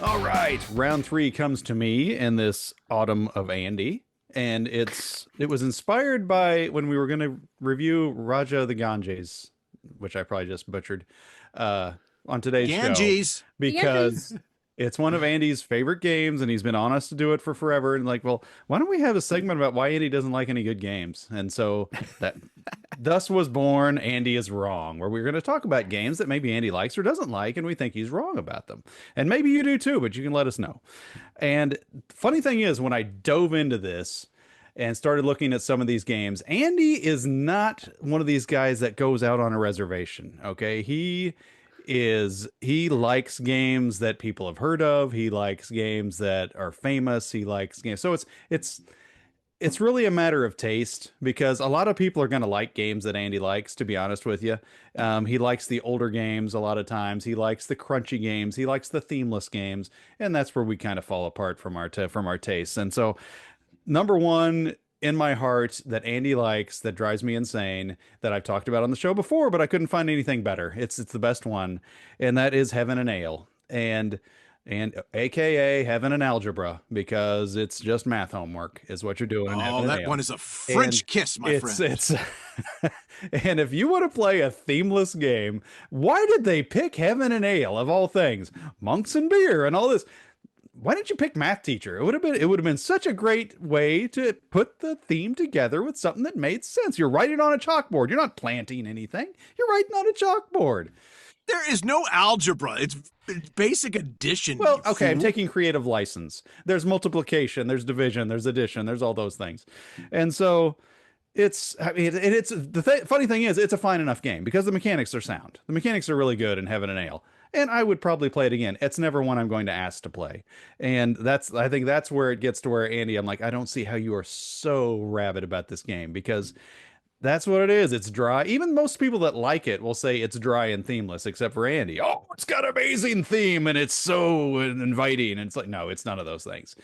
All right, round three comes to me in this autumn of Andy, and it was inspired by when we were going to review Raja the Ganges, which I probably just butchered, uh, on today's show Ganges. because Yankees. it's one of Andy's favorite games, and he's been on us to do it for forever. And like, well, why don't we have a segment about why Andy doesn't like any good games? And so that thus was born Andy is Wrong, where we're going to talk about games that maybe Andy likes or doesn't like, and we think he's wrong about them. And maybe you do too, but you can let us know. And funny thing is, when I dove into this and started looking at some of these games, Andy is not one of these guys that goes out on a reservation. Okay. He likes games that people have heard of. He likes games that are famous. He likes games. So it's really a matter of taste because a lot of people are going to like games that Andy likes, to be honest with you. He likes the older games a lot of times. He likes the crunchy games. He likes the themeless games. And that's where we kind of fall apart from from our tastes. And so, number one in my heart that Andy likes that drives me insane that I've talked about on the show before, but I couldn't find anything better. It's the best one, and that is Heaven and Ale. And AKA Heaven and Algebra, because it's just math homework is what you're doing in Oh, Heaven and that Ale. one is a French And kiss, my it's friend. it's and if you want to play a themeless game, why did they pick Heaven and Ale of all things? Monks and beer and all this. Why didn't you pick Math Teacher? It would have been such a great way to put the theme together with something that made sense. You're writing on a chalkboard. You're not planting anything. You're writing on a chalkboard. There is no algebra. It's basic addition. Well, you okay, I'm fool. taking creative license. There's multiplication, there's division, there's addition, there's all those things. And so I mean, it's funny thing is, it's a fine enough game because the mechanics are sound. The mechanics are really good in Heaven and Ale. And I would probably play it again. It's never one I'm going to ask to play. And I think that's where it gets to where Andy, I'm like, I don't see how you are so rabid about this game because that's what it is. It's dry. Even most people that like it will say it's dry and themeless, except for Andy. Oh, it's got amazing theme and it's so inviting. And it's like, no, it's none of those things.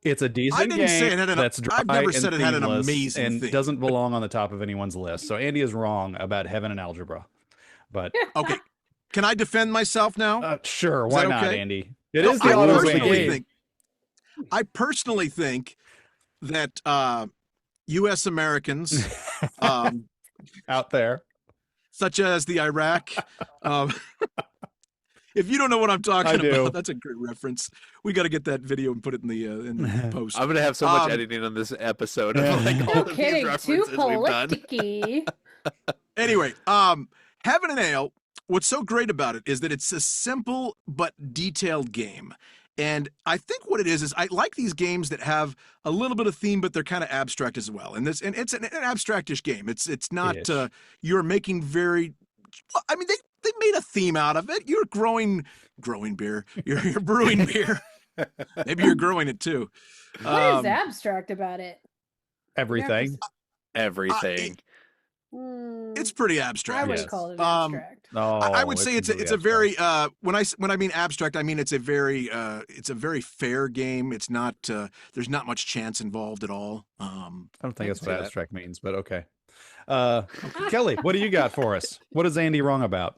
It's a I decent didn't say game it had an. that's I've dry never and said it had an themeless amazing and theme. doesn't belong on the top of anyone's list. So Andy is wrong about Heaven and Algebra. But Okay, can I defend myself now? sure, Is why that not, okay? Andy? It No, is the auto personally game. I personally think that U.S. Americans, um, Out there. such as the Iraq, um, if you don't know what I'm I talking do. about, that's a great reference. We got to get that video and put it in the post. I'm gonna have so much Um, editing on this episode of like all No of these kidding. Too references we've done. politicky. Anyway, Heaven and Ale, what's so great about it is that it's a simple but detailed game. And I think what it is I like these games that have a little bit of theme, but they're kind of abstract as well. And it's an abstractish game. It's not Ish. you're making very. I mean, they made a theme out of it. You're growing beer. You're brewing beer. Maybe you're growing it too. What is abstract about it? Everything. Everything. It's pretty I abstract. wouldn't Yes. call it Um, abstract. No, I would say it's completely a very abstract. when I mean abstract, I mean it's a very fair game. It's not there's not much chance involved at all. I don't think I that's can what see that. abstract means, but okay. Kelly, what do you got for us? What is Andy wrong about?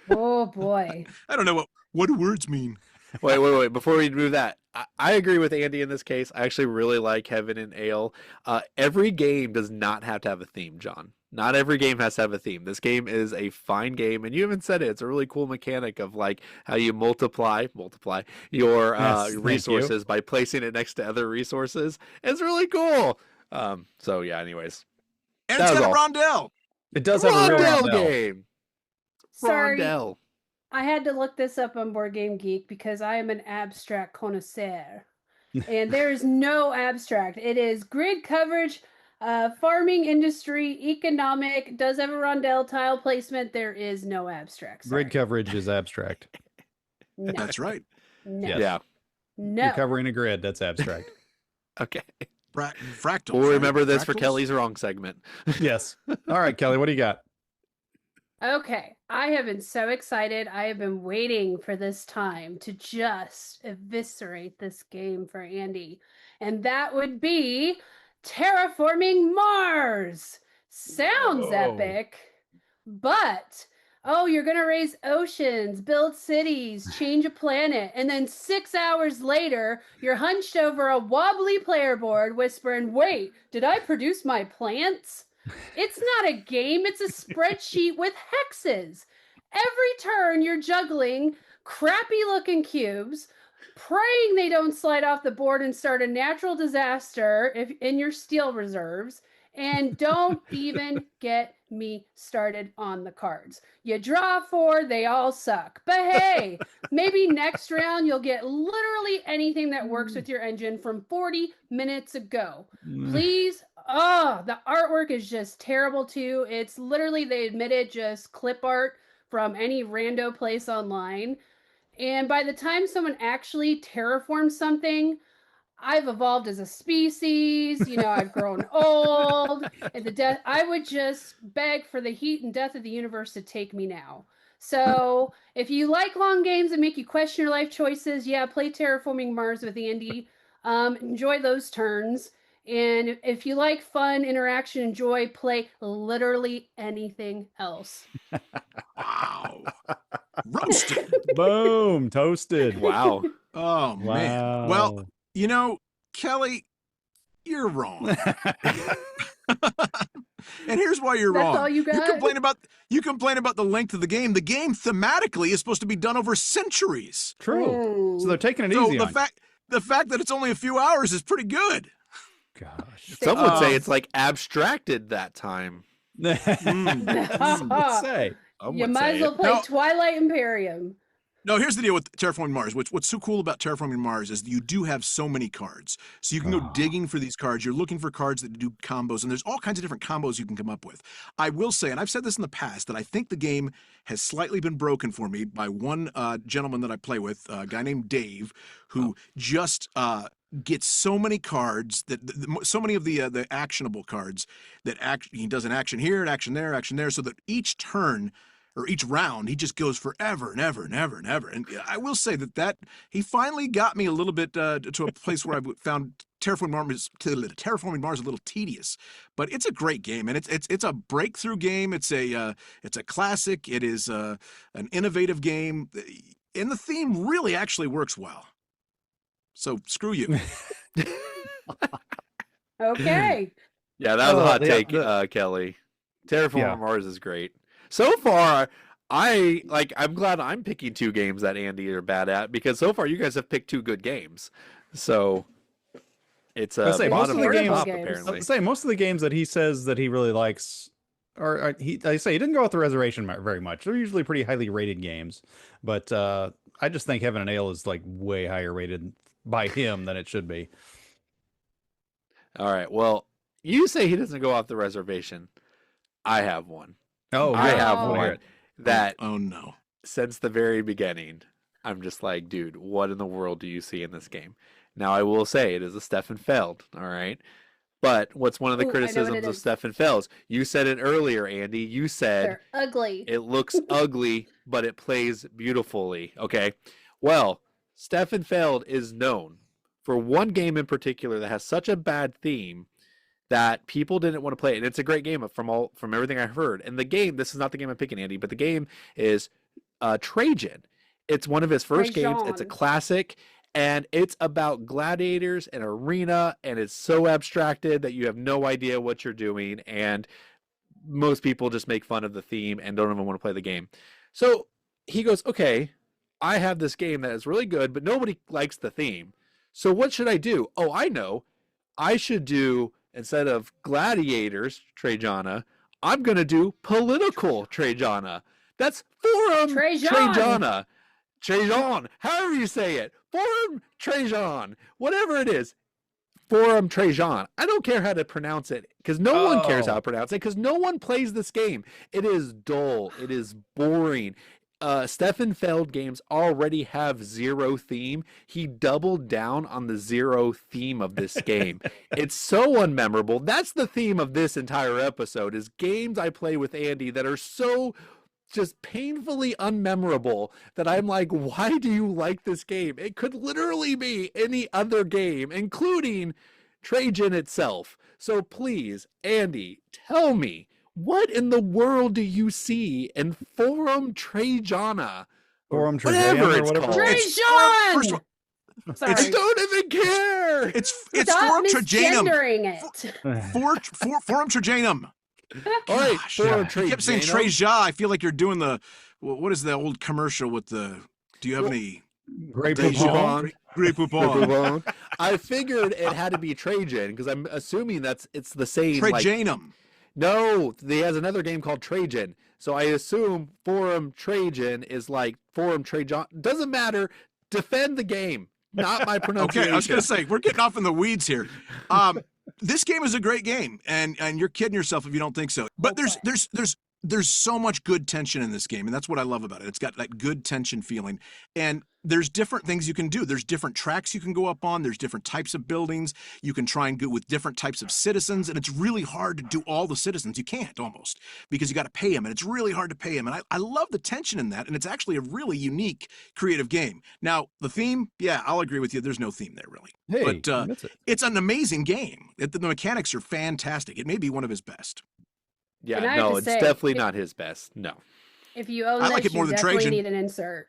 Oh boy. I don't know what do words mean. Wait. Before we do that, I agree with Andy in this case. I actually really like Heaven and Ale. Every game does not have to have a theme, John. Not every game has to have a theme. This game is a fine game, and you even said it. It's a really cool mechanic of like how you multiply your Yes, thank you. resources by placing it next to other resources. It's really cool. So yeah. Anyways, And That it's was got a all. rondelle. It does have a real Rondell rondel. game. Sorry. Rondell. I had to look this up on Board Game Geek because I am an abstract connoisseur. And there is no abstract. It is grid coverage, farming industry, economic, does have a rondel, tile placement. There is no abstract. Sorry. Grid coverage is abstract. No. That's right. No. Yes. Yeah. No. You're covering a grid. That's abstract. Okay. Fractals. We'll right? remember this for Fractals? Kelly's wrong segment. Yes. All right, Kelly, what do you got? Okay, I have been so excited. I have been waiting for this time to just eviscerate this game for Andy. And that would be Terraforming Mars. Sounds Whoa. epic, but Oh, you're going to raise oceans, build cities, change a planet. And then 6 hours later, you're hunched over a wobbly player board whispering, wait, did I produce my plants? It's not a game, it's a spreadsheet with hexes. Every turn, you're juggling crappy looking cubes, praying they don't slide off the board and start a natural disaster if, in your steel reserves. And don't even get me started on the cards. You draw 4, they all suck. But hey, maybe next round you'll get literally anything that works with your engine from 40 minutes ago. Please. Oh, the artwork is just terrible too. It's literally, they admitted, just clip art from any rando place online. And by the time someone actually terraforms something, I've evolved as a species, I've grown old, and the death, I would just beg for the heat and death of the universe to take me now. So if you like long games that make you question your life choices, yeah, play Terraforming Mars with Andy. Enjoy those turns. And if you like fun, interaction, and joy, play literally anything else. Wow. Roasted. Boom. Toasted. Wow. Oh, man. Well, Kelly, you're wrong. And here's why you're wrong. That's all you got? You complain about the length of the game. The game thematically is supposed to be done over centuries. True. So they're taking it So easy on the fact that it's only a few hours is pretty good. Gosh. Some would say it's like abstracted that time. Let's say. You might as well play Twilight Imperium. No, here's the deal with Terraforming Mars. What's so cool about Terraforming Mars is you do have so many cards. So you can go digging for these cards. You're looking for cards that do combos, and there's all kinds of different combos you can come up with. I will say, and I've said this in the past, that I think the game has slightly been broken for me by one gentleman that I play with, a guy named Dave, who just gets so many cards, so many of the actionable cards that he does an action here, an action there, so that each turn or each round, he just goes forever and ever and ever and ever. And I will say that he finally got me a little bit to a place where I found Terraforming Mars a little tedious, but it's a great game, and it's a breakthrough game. It's a classic. It is an innovative game, and the theme really actually works well. So screw you. Okay. Yeah, that was a hot take, Kelly. Terraforming Mars is great. So far, I'm glad I'm picking 2 games that Andy are bad at, because so far you guys have picked 2 good games. So it's a bottom of the top, apparently. I'd say most of the games that he says that he really likes he didn't go with the reservation very much. They're usually pretty highly rated games, but I just think Heaven and Ale is like way higher rated by him than it should be. All right. Well, you say he doesn't go off the reservation. I have one. Oh, I have one that no. Since the very beginning, I'm just like, dude, what in the world do you see in this game? Now, I will say it is a Stefan Feld, all right? But what's one of the criticisms of Stefan Feld? You said it earlier, Andy. You said they're ugly. It looks ugly, but it plays beautifully. Okay. Well, Stefan Feld is known for one game in particular that has such a bad theme that people didn't want to play it. And it's a great game from everything I heard. And the game, this is not the game I'm picking, Andy, but the game is Trajan. It's one of his first games. It's a classic, and it's about gladiators and arena, and it's so abstracted that you have no idea what you're doing, and most people just make fun of the theme and don't even want to play the game. So he goes, okay, I have this game that is really good, but nobody likes the theme. So what should I do? Oh, I know. I should do, instead of gladiators, Trajana, I'm going to do political Trajana. That's Forum Trajana. Trajan, however you say it. Forum Trajan. Whatever it is. Forum Trajan. I don't care how to pronounce it, because no one cares how to pronounce it, because no one plays this game. It is dull. It is boring. Stefan Feld games already have zero theme. He doubled down on the zero theme of this game. It's so unmemorable. That's the theme of this entire episode, is games I play with Andy that are so just painfully unmemorable that I'm like, why do you like this game? It could literally be any other game, including Trajan itself. So please, Andy, tell me, What in the world do you see in Forum Trajana? Forum Whatever Trajana or it's whatever. called. Trajan! First of all, Sorry. I don't even care. it's Stop Forum Trajanum. misgendering it. Forum Trajanum. All right, Gosh, Forum you kept saying Trajana. Treja. I feel like you're doing the what is the old commercial with the? Do you have any? Great Deja? Poupon. Grey Poupon. I figured it had to be Trajan because I'm assuming it's the same. Like, Trajanum. no, he has another game called Trajan. So I assume Forum Trajan is like Forum Trajan. Doesn't matter. Defend the game, not my pronunciation. Okay, I was going to say we're getting off in the weeds here. This game is a great game, and you're kidding yourself if you don't think so. But there's so much good tension in this game, and that's what I love about it. It's got that good tension feeling, and there's different things you can do. There's different tracks you can go up on. There's different types of buildings. You can try and go with different types of citizens, and it's really hard to do all the citizens. You can't almost because you got to pay them, and it's really hard to pay them. And I love the tension in that, and it's actually a really unique, creative game. Now, the theme, yeah, I'll agree with you. There's no theme there, really. Hey, But that's it. it's an amazing game. The mechanics are fantastic. It may be one of his best. Yeah, And I have no, to it's say, definitely not his best. No. If you own I like this, it more you than definitely Trajan. need an insert.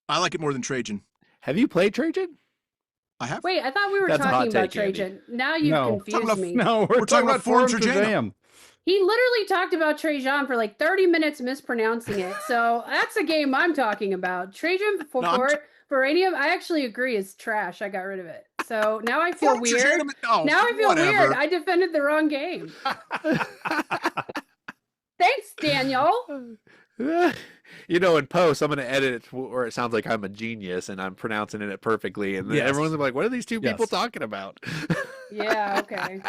I like it more than Trajan. Have you played Trajan? I have. Wait, I thought we were That's a hot talking about take, Andy. Trajan. Now you've No. confused Talking about- me. No, we're talking about Forum Trajanum. He literally talked about Trajan for like 30 minutes mispronouncing it. So that's a game I'm talking about. Trajan for No, I'm Foranium, I actually agree, is trash. I got rid of it. So now I feel Forum weird. Trajanum- oh, Now I feel whatever. weird. I defended the wrong game. Thanks, Daniel. You know, in post, I'm going to edit it where it sounds like I'm a genius and I'm pronouncing it perfectly. And then Yes. everyone's like, what are these two people Yes. talking about? Yeah, okay.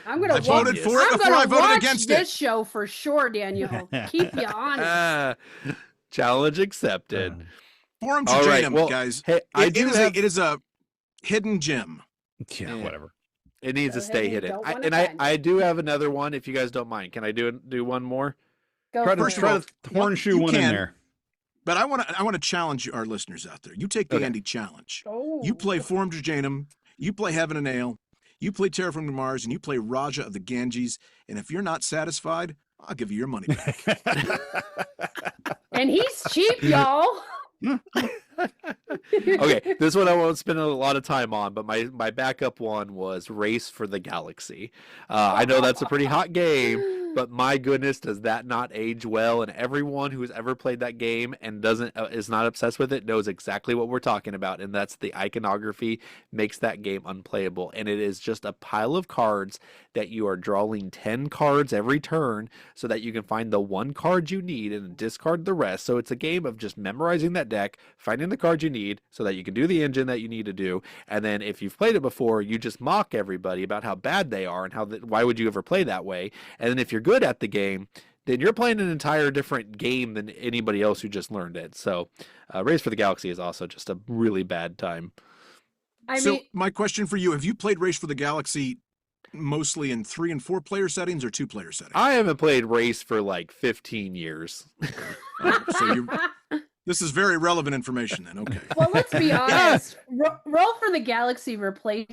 I'm gonna I voted watch, for it I'm before gonna I voted watch against this it. show for sure, Daniel. Keep you honest. Challenge accepted. Forum All right, Trajanum, well, guys. hey, It is a hidden gem. Yeah, Yeah. whatever. It needs to So stay then you hidden. don't I, wanna and I, find I it. do have another one if you guys don't mind. Can I do one more? Go Try for to, First it. of all, try to horseshoe you one in can. there. But I want to challenge our listeners out there. You take the Okay. Andy challenge. Oh. You play Forum Trajanum. You play Heaven and Ale. You play Terraforming Mars, and you play Raja of the Ganges. And if you're not satisfied, I'll give you your money back. And he's cheap, y'all. Okay, this one I won't spend a lot of time on, but my backup one was Race for the Galaxy. I know that's a pretty hot game, but my goodness, does that not age well? And everyone who's ever played that game and is not obsessed with it knows exactly what we're talking about, and that's the iconography makes that game unplayable. And it is just a pile of cards that you are drawing 10 cards every turn so that you can find the one card you need and discard the rest. So it's a game of just memorizing that deck, finding the card you need so that you can do the engine that you need to do. And then if you've played it before, you just mock everybody about how bad they are and why would you ever play that way. And then if you're good at the game, then you're playing an entire different game than anybody else who just learned it. So Race for the Galaxy is also just a really bad time. I So mean, my question for you, have you played Race for the Galaxy mostly in 3 and 4 player settings or 2 player settings? I haven't played Race for like 15 years. So this is very relevant information then. Okay. well, let's be honest. Roll for the Galaxy replaced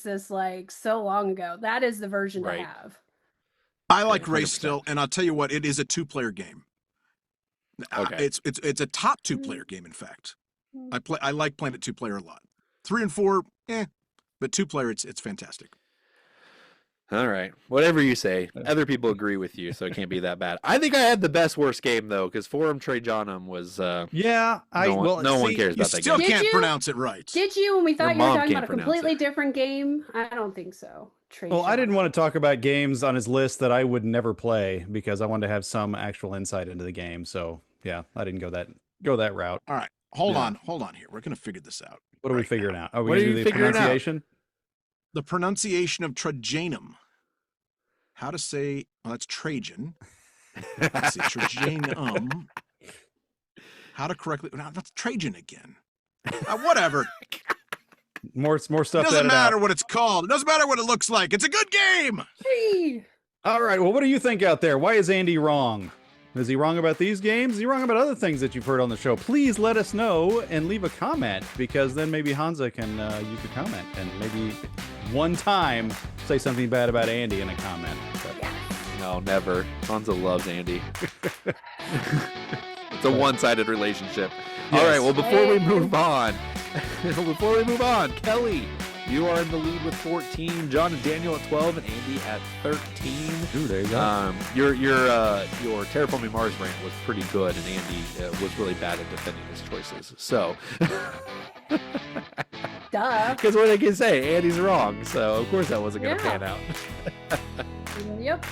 this like so long ago. That is the version Right. to have. I like Race 100%. still, and I'll tell you what, it is a 2-player game. Okay. It's a top 2-player game, in fact. I like playing it 2-player a lot. 3 and 4, but 2-player, it's fantastic. All right. Whatever you say. Other people agree with you, so it can't be that bad. I think I had the best worst game, though, because Forum Trajanum was... Yeah, no one cares You about that still game. Did can't you? pronounce it right. Did you when we thought you were mom talking can't about a pronounce completely it. different game? I don't think so. Well, I didn't want to talk about games on his list that I would never play because I wanted to have some actual insight into the game. So yeah, I didn't go that route. All right. Hold Yeah. on here. We're going to figure this out. What are we right figuring now. out? Are we What going are to you do the figuring out? pronunciation? The pronunciation of Trajanum. How to say, well, that's Trajan. Let's see, Trajanum. How to correctly, no, that's Trajan again. Whatever. More It stuff. to doesn't edit matter out. what it's called. It doesn't matter what it looks like. It's a good game. Hey, All right. Well, what do you think out there? Why is Andy wrong? Is he wrong about these games? Is he wrong about other things that you've heard on the show? Please let us know and leave a comment because then maybe Hansa can use your comment and maybe one time say something bad about Andy in a comment. But, yeah. No, never. Hansa loves Andy. It's a one-sided relationship. All right. Well, before we move on, Kelly, you are in the lead with 14. John and Daniel at 12, and Andy at 13. Ooh, there you go. Your Terraforming Mars rant was pretty good, and Andy was really bad at defending his choices. So, Duh. because what I can say, Andy's wrong. So of course that wasn't going to pan out. Yep.